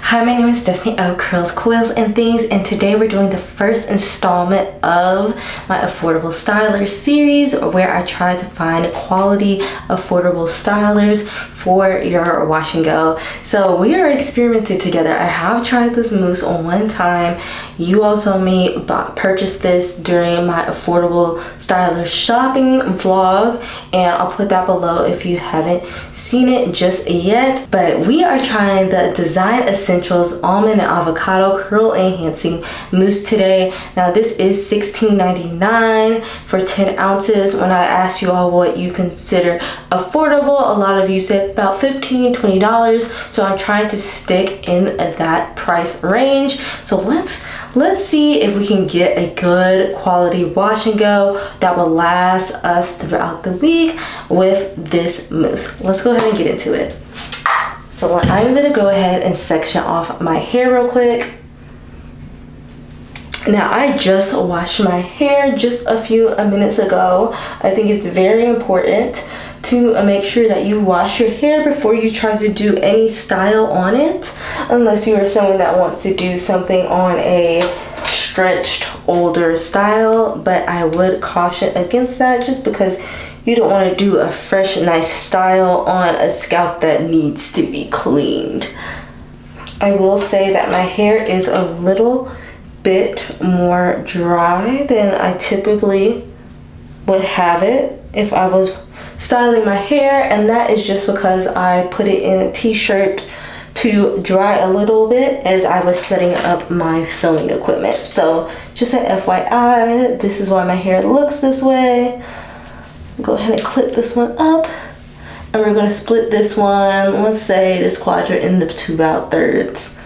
Hi, my name is Destiny of Curls, Coils, and Things, and today we're doing the first installment of my affordable styler series, where I try to find quality affordable stylers for your wash and go. So we are experimenting together. I have tried this mousse on one time. You also may purchase this during my affordable styler shopping vlog, and I'll put that below if you haven't seen it just yet. But we are trying the Design Essentials Almond and Avocado Curl Enhancing Mousse today. Now this is $16.99 for 10 ounces. When I asked you all what you consider affordable, a lot of you said about $15-20. So I'm trying to stick in that price range. So let's see if we can get a good quality wash and go that will last us throughout the week with this mousse. Let's go ahead and get into it. So I'm gonna go ahead and section off my hair real quick. Now I just washed my hair just a few minutes ago. I think it's very important to make sure that you wash your hair before you try to do any style on it, unless you are someone that wants to do something on a stretched older style. But I would caution against that, just because you don't want to do a fresh nice style on a scalp that needs to be cleaned. I will say that my hair is a little bit more dry than I typically would have it if I was styling my hair, and that is just because I put it in a t-shirt to dry a little bit as I was setting up my filming equipment. So just an FYI, this is why my hair looks this way. Go ahead and clip this one up, and we're going to split this one, let's say this quadrant, into about thirds.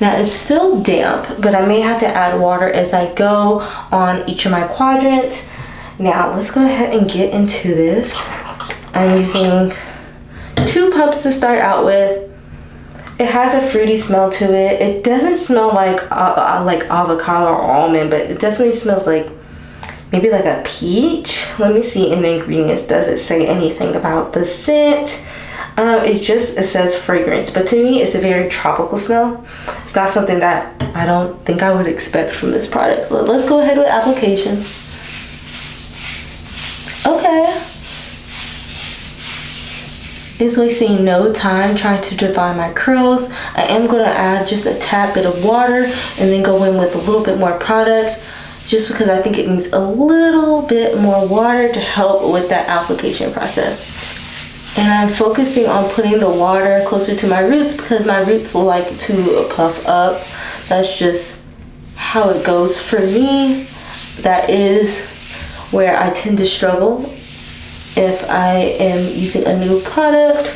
Now it's still damp, but I may have to add water as I go on each of my quadrants. Now let's go ahead and get into this. I'm using 2 pumps to start out with. It has a fruity smell to it. It doesn't smell like avocado or almond, but it definitely smells like maybe like a peach. Let me see in the ingredients. Does it say anything about the scent? It says fragrance, but to me it's a very tropical smell. It's not something that I don't think I would expect from this product. Let's go ahead with application. Okay. It's wasting no time trying to define my curls. I am going to add just a tad bit of water and then go in with a little bit more product, just because I think it needs a little bit more water to help with that application process. And I'm focusing on putting the water closer to my roots because my roots like to puff up. That's just how it goes for me. That is where I tend to struggle if I am using a new product,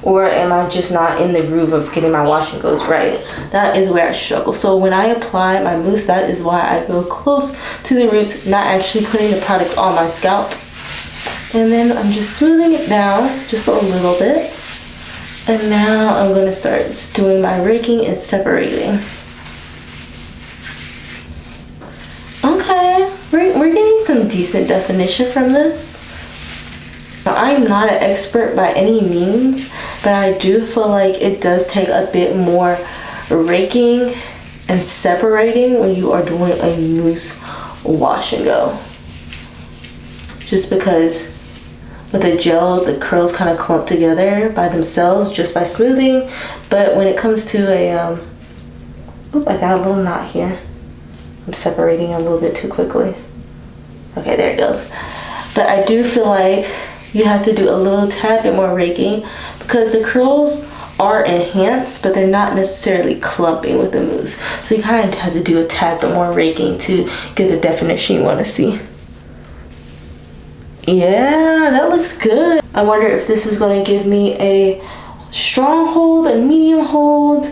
or am I just not in the groove of getting my wash and goes right. That is where I struggle. So when I apply my mousse, that is why I go close to the roots, not actually putting the product on my scalp. And then I'm just smoothing it down just a little bit. And now I'm going to start doing my raking and separating. Okay, we're getting some decent definition from this. Now, I'm not an expert by any means, but I do feel like it does take a bit more raking and separating when you are doing a mousse wash and go. Just because with a gel, the curls kind of clump together by themselves just by smoothing. But when it comes to a, oop, I got a little knot here. I'm separating a little bit too quickly. Okay, there it goes. But I do feel like you have to do a little tad bit more raking because the curls are enhanced, but they're not necessarily clumping with the mousse. So you kind of have to do a tad bit more raking to get the definition you want to see. Yeah, that looks good. I wonder if this is going to give me a strong hold, a medium hold,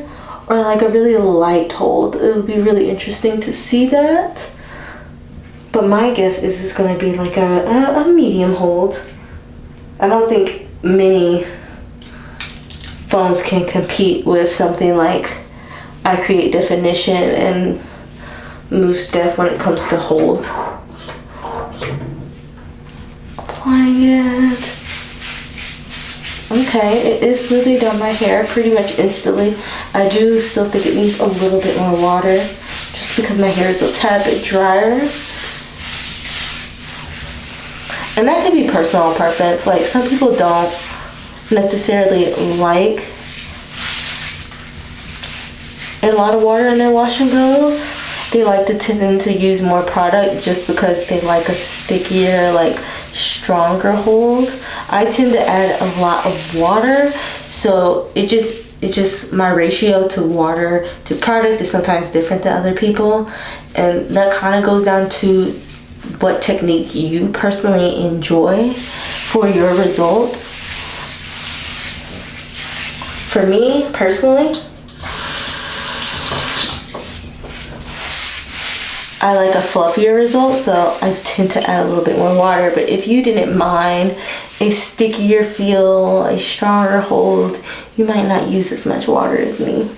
or like a really light hold. It would be really interesting to see that. But my guess is it's going to be like a medium hold. I don't think many foams can compete with something like I Create Definition and Mousse Def when it comes to hold. Applying it. Okay, it is smoothing down my hair pretty much instantly. I do still think it needs a little bit more water just because my hair is a tad bit drier. And that could be personal preference. Like, some people don't necessarily like a lot of water in their wash and goes. They like to tend to use more product just because they like a stickier, like stronger hold. I tend to add a lot of water, so it just my ratio to water to product is sometimes different than other people, and that kind of goes down to what technique you personally enjoy for your results. For me personally, I like a fluffier result, so I tend to add a little bit more water. But if you didn't mind a stickier feel, a stronger hold, you might not use as much water as me.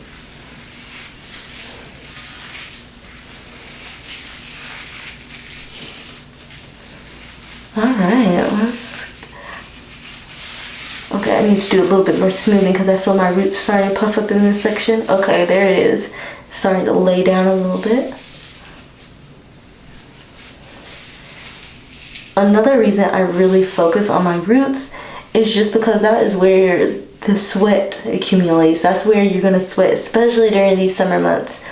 Alright, okay, I need to do a little bit more smoothing because I feel my roots starting to puff up in this section. Okay, there it is. Starting to lay down a little bit. Another reason I really focus on my roots is just because that is where the sweat accumulates. That's where you're gonna sweat, especially during these summer months.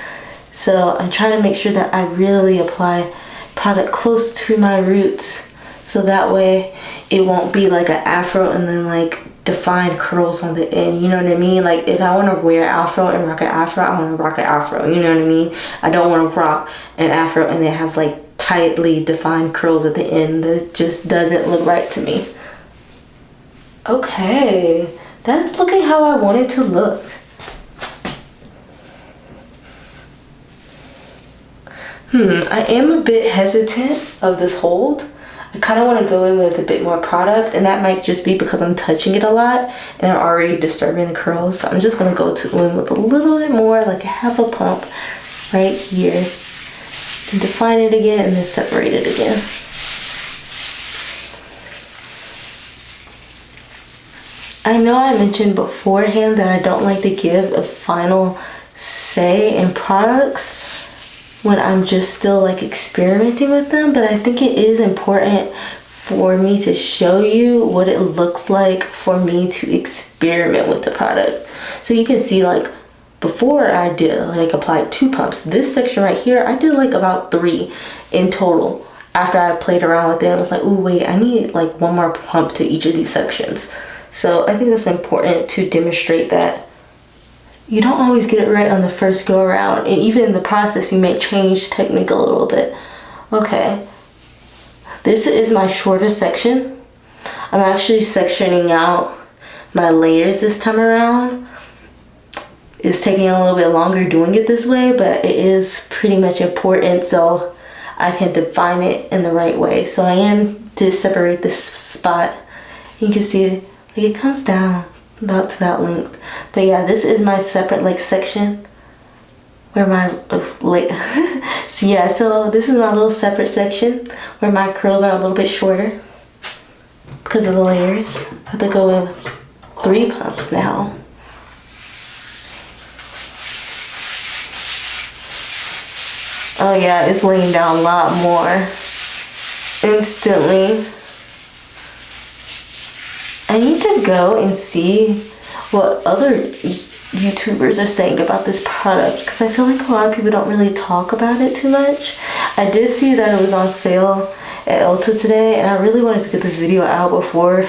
So I'm trying to make sure that I really apply product close to my roots, so that way it won't be like an afro and then like defined curls on the end, you know what I mean? Like, if I want to wear afro and rock an afro, I want to rock an afro, you know what I mean? I don't want to rock an afro and then have like tightly defined curls at the end. That just doesn't look right to me. Okay, that's looking how I want it to look. I am a bit hesitant of this hold. I kind of want to go in with a bit more product, and that might just be because I'm touching it a lot and I'm already disturbing the curls. So I'm just going to go in with a little bit more, like a half a pump right here. And define it again and then separate it again. I know I mentioned beforehand that I don't like to give a final say in products when I'm just still like experimenting with them, but I think it is important for me to show you what it looks like for me to experiment with the product. So you can see, like, before I did like applied 2 pumps. This section right here, I did like about 3 in total. After I played around with it, I was like, oh wait, I need like 1 more pump to each of these sections. So I think that's important to demonstrate that you don't always get it right on the first go around, and even in the process you may change technique a little bit. Okay, this is my shorter section. I'm actually sectioning out my layers this time around. It's taking a little bit longer doing it this way, but it is pretty much important so I can define it in the right way. So I am to separate this spot. You can see it, like, it comes down about to that length. But yeah, this is my separate like section where my so this is my little separate section where my curls are a little bit shorter because of the layers. I have to go in with 3 pumps now. Oh yeah, it's laying down a lot more instantly. I need to go and see what other YouTubers are saying about this product, because I feel like a lot of people don't really talk about it too much. I did see that it was on sale at Ulta today, and I really wanted to get this video out before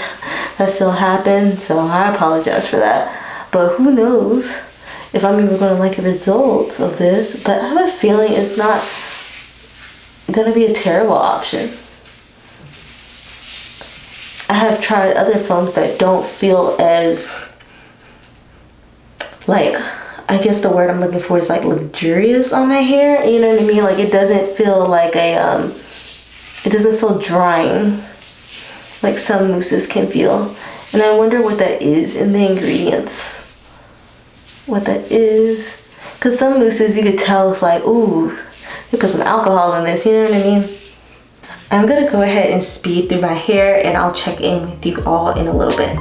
that sale happened, so I apologize for that. But who knows if I'm even going to like the results of this. But I have a feeling it's not going to be a terrible option. I have tried other foams that don't feel as, like, I guess the word I'm looking for is like luxurious on my hair, you know what I mean? Like, it doesn't feel like a it doesn't feel drying like some mousses can feel. And I wonder what that is in the ingredients, what that is, because some mousses you could tell it's like, ooh, you put some alcohol in this, you know what I mean? I'm gonna go ahead and speed through my hair, and I'll check in with you all in a little bit.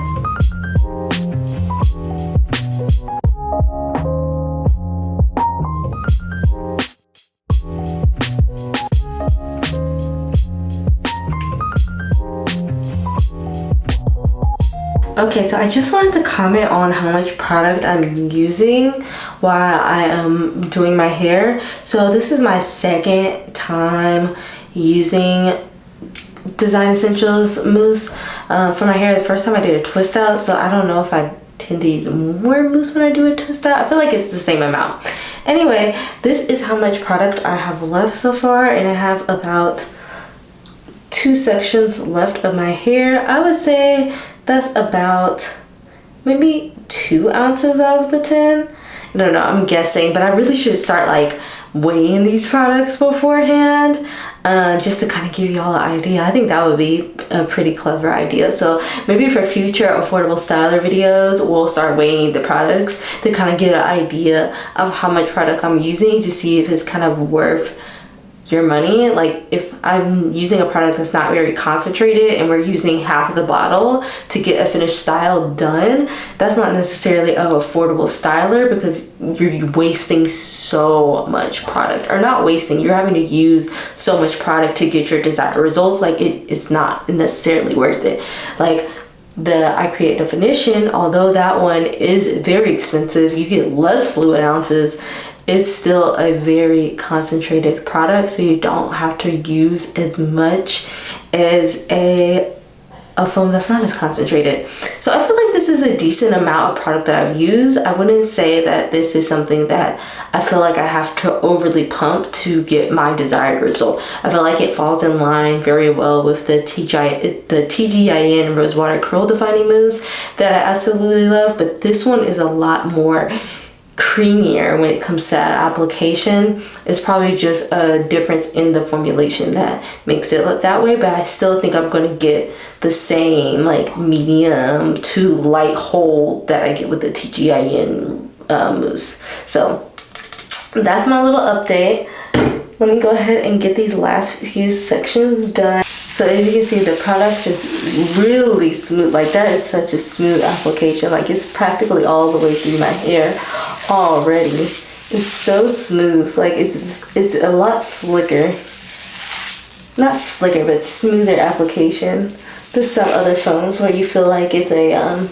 Okay, so I just wanted to comment on how much product I'm using while I am doing my hair. So this is my second time using Design Essentials mousse for my hair. The first time I did a twist out, so I don't know if I tend to use more mousse when I do a twist out. I feel like it's the same amount. Anyway, this is how much product I have left so far, and I have about 2 sections left of my hair. I would say that's about maybe 2 ounces out of the 10. I don't know, I'm guessing, but I really should start like weighing these products beforehand, just to kind of give you all an idea. I think that would be a pretty clever idea. So maybe for future affordable styler videos, we'll start weighing the products to kind of get an idea of how much product I'm using to see if it's kind of worth your money. Like if I'm using a product that's not very concentrated and we're using half of the bottle to get a finished style done, that's not necessarily an affordable styler because you're wasting so much product. Or not wasting, you're having to use so much product to get your desired results. Like it's not necessarily worth it. Like the I Create definition, although that one is very expensive, you get less fluid ounces, it's still a very concentrated product, so you don't have to use as much as a foam that's not as concentrated. So I feel like this is a decent amount of product that I've used. I wouldn't say that this is something that I feel like I have to overly pump to get my desired result. I feel like it falls in line very well with the TGIN Rosewater Curl Defining Mousse that I absolutely love, but this one is a lot more creamier when it comes to application. It's probably just a difference in the formulation that makes it look that way, but I still think I'm going to get the same like medium to light hold that I get with the TGIN mousse. So that's my little update. Let me go ahead and get these last few sections done. So as you can see, the product is really smooth. Like that is such a smooth application. Like it's practically all the way through my hair already. It's so smooth. Like it's a lot slicker. Not slicker, but smoother application. There's some other foams where you feel like it's a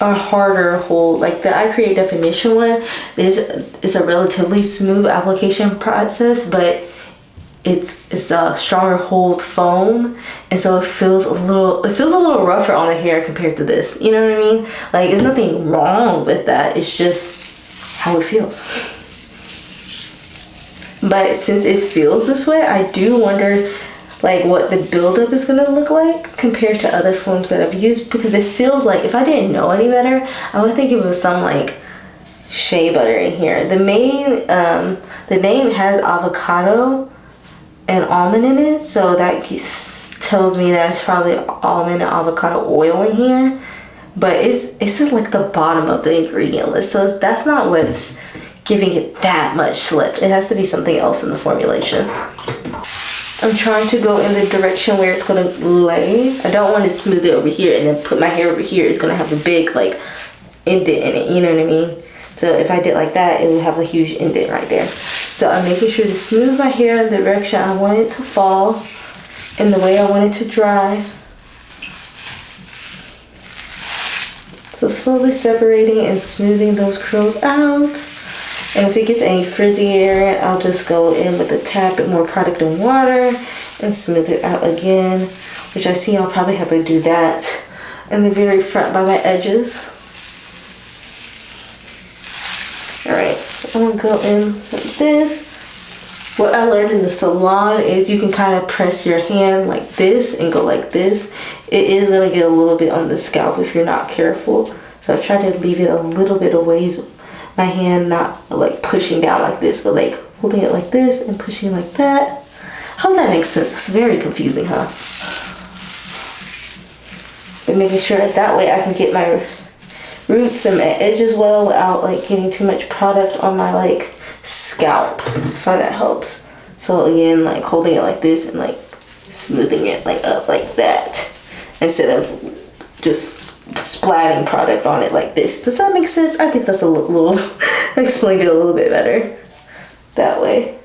harder hold. Like the I Create definition one is a relatively smooth application process, but it's a stronger hold foam, and so it feels a little rougher on the hair compared to this. You know what I mean? Like there's nothing wrong with that. It's just how it feels. But since it feels this way, I do wonder like what the buildup is gonna look like compared to other foams that I've used, because it feels like if I didn't know any better, I would think it was some like shea butter in here. The name has avocado and almond in it, so that tells me that it's probably almond and avocado oil in here, but it's at like the bottom of the ingredient list, so that's not what's giving it that much slip. It has to be something else in the formulation. I'm trying to go in the direction where it's gonna lay. I don't want to smooth it over here and then put my hair over here. It's gonna have a big like indent in it, you know what I mean? So if I did like that, it would have a huge indent right there. So I'm making sure to smooth my hair in the direction I want it to fall and the way I want it to dry. So slowly separating and smoothing those curls out. And if it gets any frizzier, I'll just go in with a tad bit more product and water and smooth it out again, which I see I'll probably have to do that in the very front by my edges. Alright, I'm gonna go in like this. What I learned in the salon is you can kind of press your hand like this and go like this. It is gonna get a little bit on the scalp if you're not careful. So I try to leave it a little bit of ways. My hand not like pushing down like this, but like holding it like this and pushing like that. I hope that makes sense. It's very confusing, huh? But making sure that way I can get my roots and my edges well without like getting too much product on my like scalp. I find that helps. So again, like holding it like this and like smoothing it like up like that instead of just splatting product on it like this. Does that make sense? I think that's a little I explained it a little bit better that way.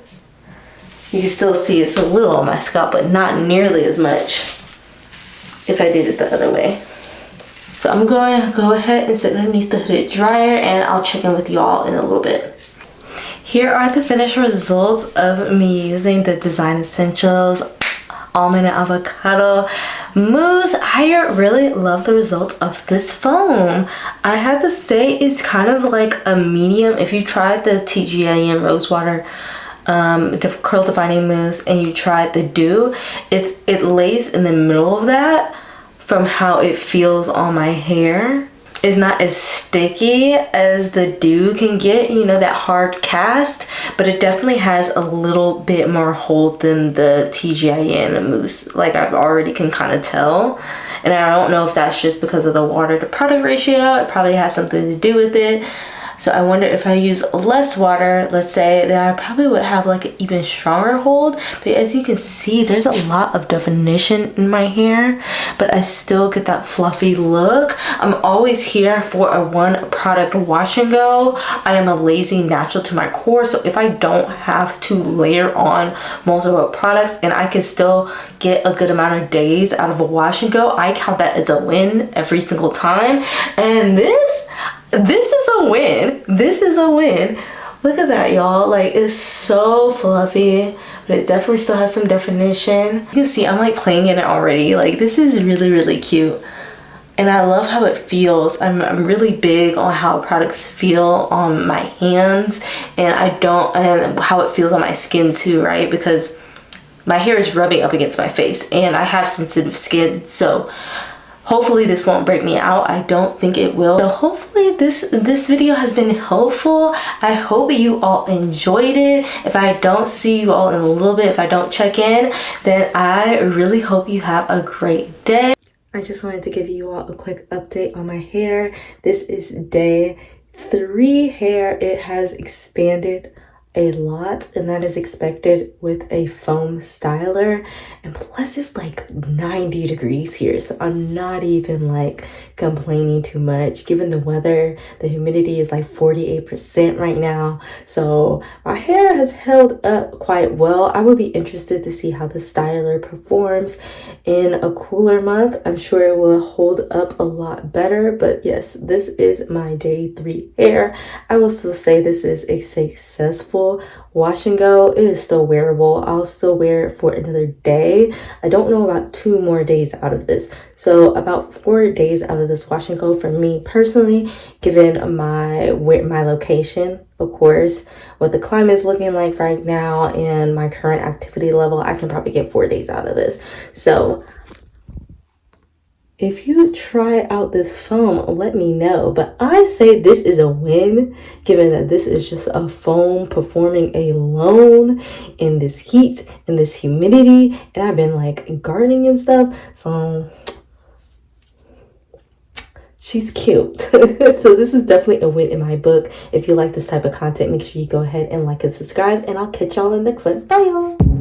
You can still see it's a little on my scalp, but not nearly as much if I did it the other way. So I'm going to go ahead and sit underneath the hooded dryer, and I'll check in with y'all in a little bit. Here are the finished results of me using the Design Essentials Almond and Avocado Mousse. I really love the results of this foam. I have to say it's kind of like a medium. If you tried the TGIM Rosewater curl defining mousse and you tried the dew, it lays in the middle of that from how it feels on my hair. It's not as sticky as the dew can get, you know, that hard cast, but it definitely has a little bit more hold than the TGIN mousse. Like, I already can kind of tell, and I don't know if that's just because of the water to product ratio. It probably has something to do with it. So I wonder if I use less water, let's say, then I probably would have like an even stronger hold. But as you can see, there's a lot of definition in my hair, but I still get that fluffy look. I'm always here for a one product wash and go. I am a lazy natural to my core, so if I don't have to layer on multiple products and I can still get a good amount of days out of a wash and go, I count that as a win every single time. And this is a win. This is a win. Look at that, y'all. Like, it's so fluffy, but it definitely still has some definition. You can see I'm like playing in it already. Like, this is really, really cute. And I love how it feels. I'm really big on how products feel on my hands, and and how it feels on my skin too, right? Because my hair is rubbing up against my face and I have sensitive skin, so hopefully this won't break me out. I don't think it will. So hopefully this video has been helpful. I hope you all enjoyed it. If I don't see you all in a little bit, if I don't check in, then I really hope you have a great day. I just wanted to give you all a quick update on my hair. This is day 3 hair. It has expanded a lot, and that is expected with a foam styler, and plus it's like 90 degrees here, so I'm not even like complaining too much given the weather. The humidity is like 48% right now, so my hair has held up quite well. I would be interested to see how the styler performs in a cooler month. I'm sure it will hold up a lot better, but yes, this is my day 3 hair. I will still say this is a successful wash and go. It is still wearable. I'll still wear it for another day. I don't know about 2 more days out of this, so about 4 days out of this wash and go for me personally, given my location, of course, what the climate is looking like right now and my current activity level. I can probably get 4 days out of this. So if you try out this foam, let me know. But I say this is a win, given that this is just a foam performing alone in this heat, in this humidity. And I've been like gardening and stuff, so she's cute. So this is definitely a win in my book. If you like this type of content, make sure you go ahead and like and subscribe, and I'll catch y'all in the next one. Bye, y'all.